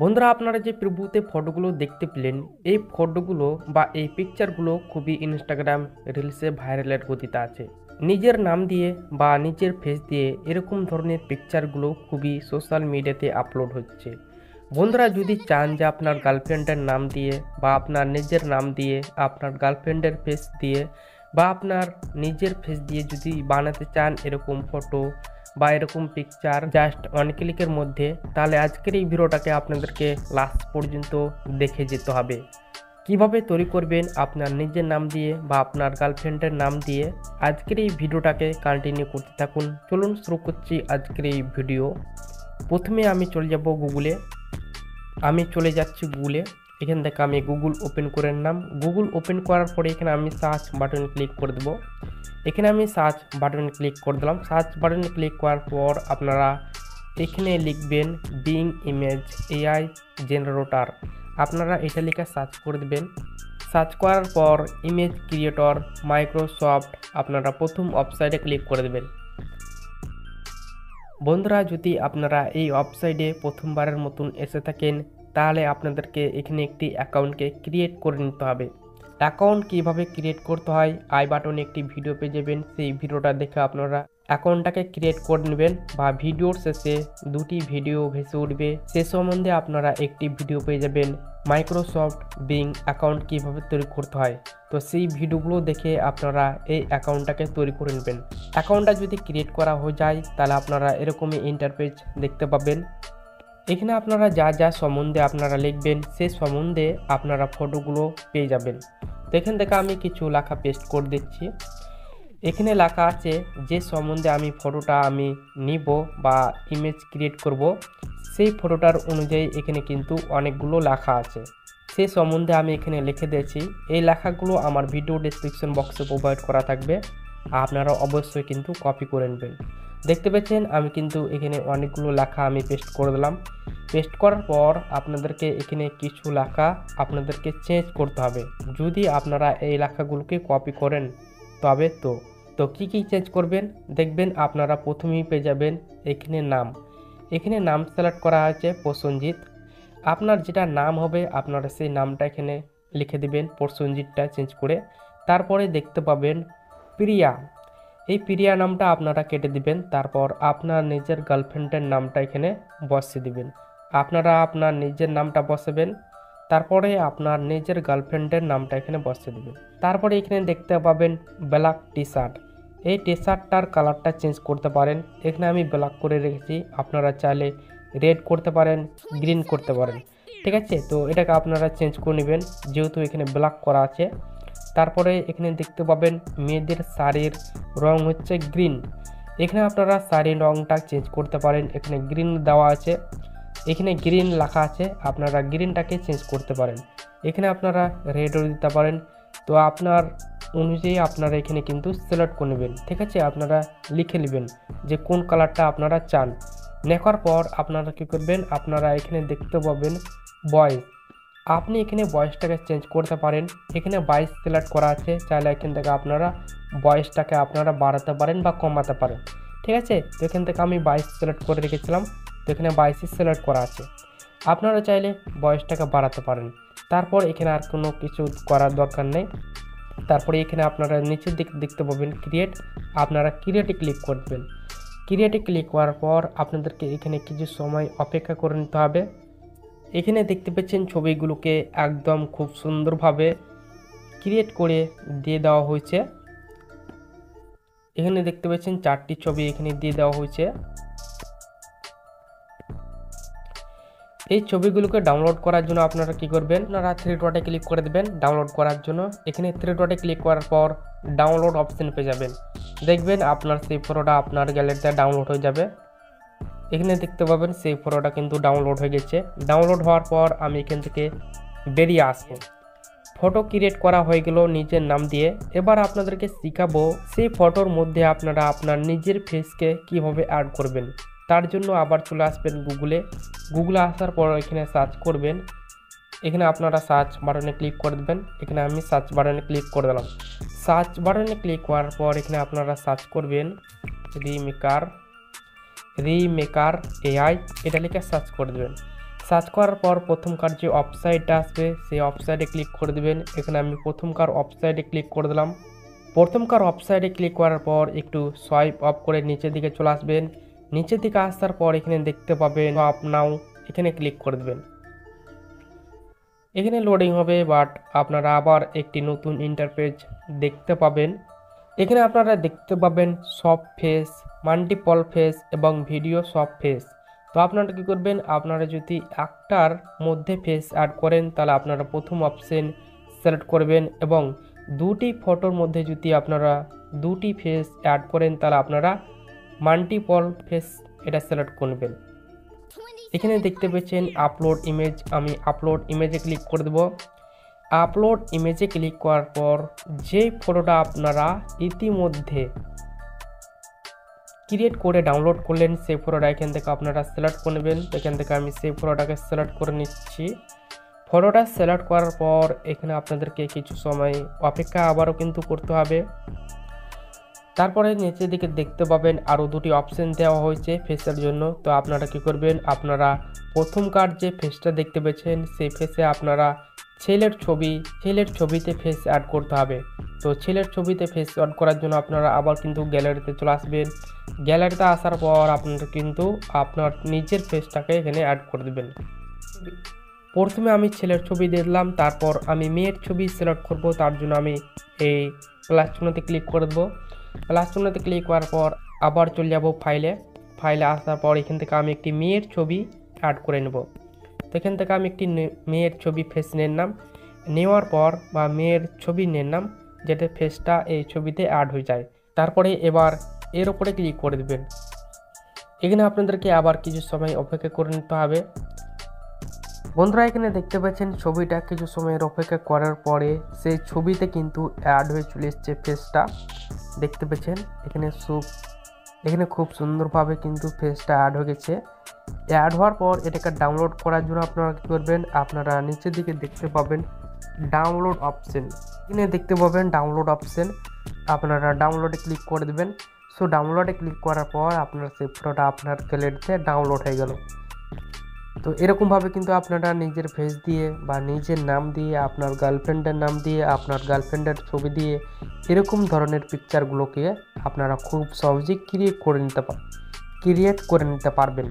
বন্ধুরা, আপনারা যে প্রিভিউতে ফটোগুলো দেখতে পেলেন, এই ফটোগুলো বা এই পিকচারগুলো খুবই ইনস্টাগ্রাম রিলসে ভাইরালের গতিতে আছে। নিজের নাম দিয়ে বা নিজের ফেস দিয়ে এরকম ধরনের পিকচারগুলো খুবই সোশ্যাল মিডিয়াতে আপলোড হচ্ছে। বন্ধুরা, যদি চান যে আপনার গার্লফ্রেন্ডের নাম দিয়ে বা আপনার নিজের নাম দিয়ে, আপনার গার্লফ্রেন্ডের ফেস দিয়ে বা আপনার নিজের ফেস দিয়ে যদি বানাতে চান এরকম ফটো বা এরকম পিকচার জাস্ট ওয়ান ক্লিকের মধ্যে, তাহলে আজকের এই ভিডিওটাকে আপনাদেরকে লাস্ট পর্যন্ত দেখে যেতে হবে। কিভাবে তৈরি করবেন আপনার নিজের নাম দিয়ে বা আপনার গার্লফ্রেন্ডের নাম দিয়ে, আজকের এই ভিডিওটাকে কন্টিনিউ করতে থাকুন। চলুন শুরু করছি আজকের এই ভিডিও। প্রথমে আমি চলে যাব গুগলে। আমি চলে যাচ্ছি গুগলে। এখান থেকে আমি গুগল ওপেন করে নিলাম। গুগল ওপেন করার পরে এখানে আমি সার্চ বাটনে ক্লিক করে দেবো। এখানে আমি সার্চ বাটনে ক্লিক করে দিলাম। সার্চ বাটনে ক্লিক করার পর আপনারা এখানে লিখবেন বিং ইমেজ এআই জেনারেটর। আপনারা এটা লিখে সার্চ করে দেবেন। সার্চ করার পর ইমেজ ক্রিয়েটর মাইক্রোসফট আপনারা প্রথম ওয়েবসাইটে ক্লিক করে দেবেন। বন্ধুরা, যদি আপনারা এই ওয়েবসাইটে প্রথমবারের মতন এসে থাকেন, তাহলে আপনাদেরকে এখানে একটি অ্যাকাউন্টকে ক্রিয়েট করে নিতে হবে। অ্যাকাউন্ট কিভাবে ক্রিয়েট করতে হয় আই বাটনে একটি ভিডিও পেয়ে যাবেন। সেই ভিডিওটা দেখে আপনারা অ্যাকাউন্টটাকে ক্রিয়েট করে নেবেন, বা ভিডিওর শেষে দুটি ভিডিও ভেসে উঠবে, সে সম্বন্ধে আপনারা একটি ভিডিও পেয়ে যাবেন মাইক্রোসফট বিং অ্যাকাউন্ট কিভাবে তৈরি করতে হয়। তো সেই ভিডিওগুলো দেখে আপনারা এই অ্যাকাউন্টটাকে তৈরি করে নেবেন। অ্যাকাউন্টটা যদি ক্রিয়েট করা হয়ে যায়, তাহলে আপনারা এরকমই ইন্টারফেস দেখতে পাবেন। এখানে আপনারা যা যা সম্বন্ধে আপনারা লিখবেন, সে সম্বন্ধে আপনারা ফটোগুলো পেয়ে যাবেন। তো এখান থেকে আমি কিছু লেখা পেস্ট করে দিচ্ছি। এখানে লেখা আছে যে সম্বন্ধে আমি ফটোটা আমি নিব বা ইমেজ ক্রিয়েট করব, সেই ফটোটার অনুযায়ী এখানে কিন্তু অনেকগুলো লেখা আছে। সেই সম্বন্ধে আমি এখানে লিখে দিয়েছি। এই লেখাগুলো আমার ভিডিও ডেসক্রিপশন বক্সে প্রোভাইড করা থাকবে, আপনারা অবশ্যই কিন্তু কপি করে নেবেন। দেখতে পাচ্ছেন আমি কিন্তু এখানে অনেকগুলো লেখা আমি পেস্ট করে দিলাম। পেস্ট করার পর আপনাদেরকে এখানে কিছু লেখা আপনাদেরকে চেঞ্জ করতে হবে। যদি আপনারা এই লেখাগুলোকে কপি করেন তবে তো কি চেঞ্জ করবেন দেখবেন। আপনারা প্রথমেই পেয়ে যাবেন এখানে নাম। এখানে নাম সিলেক্ট করা হয়েছে প্রসেনজিৎ। আপনার যেটা নাম হবে আপনারা সেই নামটা এখানে লিখে দিবেন, প্রসেনজিৎটা চেঞ্জ করে। তারপরে দেখতে পাবেন প্রিয়া। এই প্রিয়া নামটা আপনারা কেটে দিবেন। তারপর আপনার নিজের গার্লফ্রেন্ডের নামটা এখানে বসিয়ে দিবেন। আপনারা আপনার নিজের নামটা বসাবেন, তারপরে আপনার নিজের গার্লফ্রেন্ডের নামটা এখানে বসিয়ে দেবেন। তারপরে এখানে দেখতে পাবেন ব্ল্যাক টি শার্ট। এই টি শার্টটার কালারটা চেঞ্জ করতে পারেন। এখানে আমি ব্ল্যাক করে রেখেছি, আপনারা চাইলে রেড করতে পারেন, গ্রিন করতে পারেন। ঠিক আছে, তো এটাকে আপনারা চেঞ্জ করে নেবেন যেহেতু এখানে ব্ল্যাক করা আছে। তারপরে এখানে দেখতে পাবেন মেয়েদের শাড়ির রং হচ্ছে গ্রিন। এখানে আপনারা শাড়ির রংটা চেঞ্জ করতে পারেন। এখানে গ্রিন দেওয়া আছে, এখানে গ্রিন লেখা আছে, আপনারা গ্রিনটাকে চেঞ্জ করতে পারেন। এখানে আপনারা রেডও দিতে পারেন। তো আপনার অনুযায়ী আপনারা এখানে কিন্তু সিলেক্ট করে নেবেন। ঠিক আছে, আপনারা লিখে নেবেন যে কোন কালারটা আপনারা চান। লেখার পর আপনারা কী করবেন, আপনারা এখানে দেখতে পাবেন ভয়েস। আপনি এখানে ভয়েসটাকে চেঞ্জ করতে পারেন। এখানে ভয়েস সিলেক্ট করা আছে, চাইলে এখান থেকে আপনারা ভয়েসটাকে আপনারা বাড়াতে পারেন বা কমাতে পারেন। ঠিক আছে, তো এখান থেকে আমি ভয়েস সিলেক্ট করে রেখেছিলাম, তো এখানে ভয়েসই সিলেক্ট করা আছে। আপনারা চাইলে ভয়েসটাকে বাড়াতে পারেন। তারপর এখানে আর কোনো কিছু করার দরকার নেই। তারপরে এখানে আপনারা নিচের দিকে দেখতে পাবেন ক্রিয়েট। আপনারা ক্রিয়েটে ক্লিক করবেন। ক্রিয়েটে ক্লিক করার পর আপনাদেরকে এখানে কিছু সময় অপেক্ষা করে নিতে হবে। এখানে দেখতে পাচ্ছেন ছবিগুলোকে একদম খুব সুন্দরভাবে ক্রিয়েট করে দিয়ে দেওয়া হয়েছে। এখানে দেখতে পাচ্ছেন 4টি ছবি এখানে দিয়ে দেওয়া হয়েছে। এই ছবিগুলোকে ডাউনলোড করার জন্য আপনারা কি করবেন, আপনারা 3 ডটে ক্লিক করে দেবেন ডাউনলোড করার জন্য। এখানে 3 ডটে ক্লিক করার পর ডাউনলোড অপশন পেয়ে যাবেন। দেখবেন আপনার সেই ফটোটা আপনার গ্যালারিতে ডাউনলোড হয়ে যাবে। এখানে দেখতে পাবেন সেই ফটোটা কিন্তু ডাউনলোড হয়ে গেছে। ডাউনলোড হওয়ার পর আমি এখান থেকে বেরিয়ে আসবো। ফটো ক্রিয়েট করা হয়ে গেল নিজের নাম দিয়ে। এবার আপনাদেরকে শেখাবো সেই ফটোর মধ্যে আপনারা আপনার নিজের ফেসকে কিভাবে অ্যাড করবেন। তার জন্য আবার চলে আসবেন গুগলে। গুগলে আসার পর এখানে সার্চ করবেন। এখানে আপনারা সার্চ বাটনে ক্লিক করে দেবেন। এখানে আমি সার্চ বাটনে ক্লিক করে দিলাম। সার্চ বাটনে ক্লিক করার পর এখানে আপনারা সার্চ করবেন রিমেকার এআই, এটা লিখে সার্চ করে দেবেন। সার্চ করার পর প্রথমকার যে ওয়েবসাইটটা আসবে সেই ওয়েবসাইটে ক্লিক করে দেবেন। এখানে আমি প্রথমকার ওয়েবসাইটে ক্লিক করে দিলাম। প্রথমকার ওয়েবসাইটে ক্লিক করার পর একটু সোয়াইপ আপ করে নিচের দিকে চলে আসবেন। নিচের দিকে আসার পর এখানে দেখতে পাবেন আপ নাও, এখানে ক্লিক করে দেবেন। এখানে লোডিং হবে, বাট আপনারা আবার একটি নতুন ইন্টারফেস দেখতে পাবেন। এখানে আপনারা দেখতে পাবেন সব ফেস, মাল্টিপল ফেস এবং ভিডিও সব ফেস। তো আপনারা কী করবেন, আপনারা যদি একটার মধ্যে ফেস অ্যাড করেন তাহলে আপনারা প্রথম অপশন সিলেক্ট করবেন, এবং দুটি ফটোর মধ্যে যদি আপনারা দুটি ফেস অ্যাড করেন তাহলে আপনারা মাল্টিপল ফেস এটা সিলেক্ট করবেন। এখানে দেখতে পাচ্ছেন আপলোড ইমেজ, আমি আপলোড ইমেজে ক্লিক করে দেব। আপলোড ইমেজে ক্লিক করার পর যে ফটোটা আপনারা ইতিমধ্যে ক্রিয়েট করে ডাউনলোড করলেন সেই ফটোটা এখান থেকে আপনারা সিলেক্ট করে নেবেন। এখান থেকে আমি সেই ফটোটাকে সিলেক্ট করে নিচ্ছি। ফটোটা সিলেক্ট করার পর এখানে আপনাদেরকে কিছু সময় অপেক্ষা আবারও কিন্তু করতে হবে। তারপরে নিচের দিকে দেখতে পাবেন আরও দুটি অপশন দেওয়া হয়েছে ফেসের জন্য। তো আপনারা কি করবেন, আপনারা প্রথমকার যে ফেসটা দেখতে পেয়েছেন সেই ফেসে আপনারা ছেলের ছবিতে ফেস অ্যাড করতে হবে। তো ছেলের ছবিতে ফেস অ্যাড করার জন্য আপনারা আবার কিন্তু গ্যালারিতে চলে আসবেন। গ্যালারিতে আসার পর আপনারা কিন্তু আপনার নিজের ফেসটাকে এখানে অ্যাড করে দেবেন। প্রথমে আমি ছেলের ছবি দিলাম, তারপর আমি মেয়ের ছবি সিলেক্ট করব। তার জন্য আমি এই প্লাস চিহ্নতে ক্লিক করে দেবো। প্লাস চিহ্নতে ক্লিক করার পর আবার চলে যাব ফাইলে আসার পর এখান থেকে আমি একটি মেয়ের ছবি অ্যাড করে নেব। তো এখান থেকে আমি একটি মেয়ের ছবি ফেস নিলাম, নেওয়ার পর বা মেয়ের ছবি নিলাম যাতে ফেসটা এই ছবিতে অ্যাড হয়ে যায়। তারপরে এবার এর উপরে ক্লিক করে দেবেন। এখানে আপনাদেরকে আবার কিছু সময় অপেক্ষা করে নিতে হবে। বন্ধুরা এখানে দেখতে পাচ্ছেন ছবিটা কিছু সময়ের অপেক্ষা করার পরে সেই ছবিতে কিন্তু অ্যাড হয়ে চলে এসছে ফেসটা, দেখতে পাচ্ছেন এখানে খুব সুন্দরভাবে কিন্তু ফেসটা অ্যাড হয়ে গেছে। অ্যাড হওয়ার পর এটাকে ডাউনলোড করার জন্য আপনারা কী করবেন, আপনারা নিচের দিকে দেখতে পাবেন ডাউনলোড অপশন, এখানে দেখতে পাবেন ডাউনলোড অপশন, আপনারা ডাউনলোডে ক্লিক করে দেবেন। সো ডাউনলোডে ক্লিক করার পর আপনার সেই ফটোটা আপনার গ্যালারিতে ডাউনলোড হয়ে গেল। তো এরকমভাবে কিন্তু আপনারা নিজের ফেস দিয়ে বা নিজের নাম দিয়ে, আপনার গার্লফ্রেন্ডের নাম দিয়ে, আপনার গার্লফ্রেন্ডের ছবি দিয়ে এরকম ধরনের পিকচারগুলোকে আপনারা খুব সহজেই ক্রিয়েট করে নিতে পারবেন।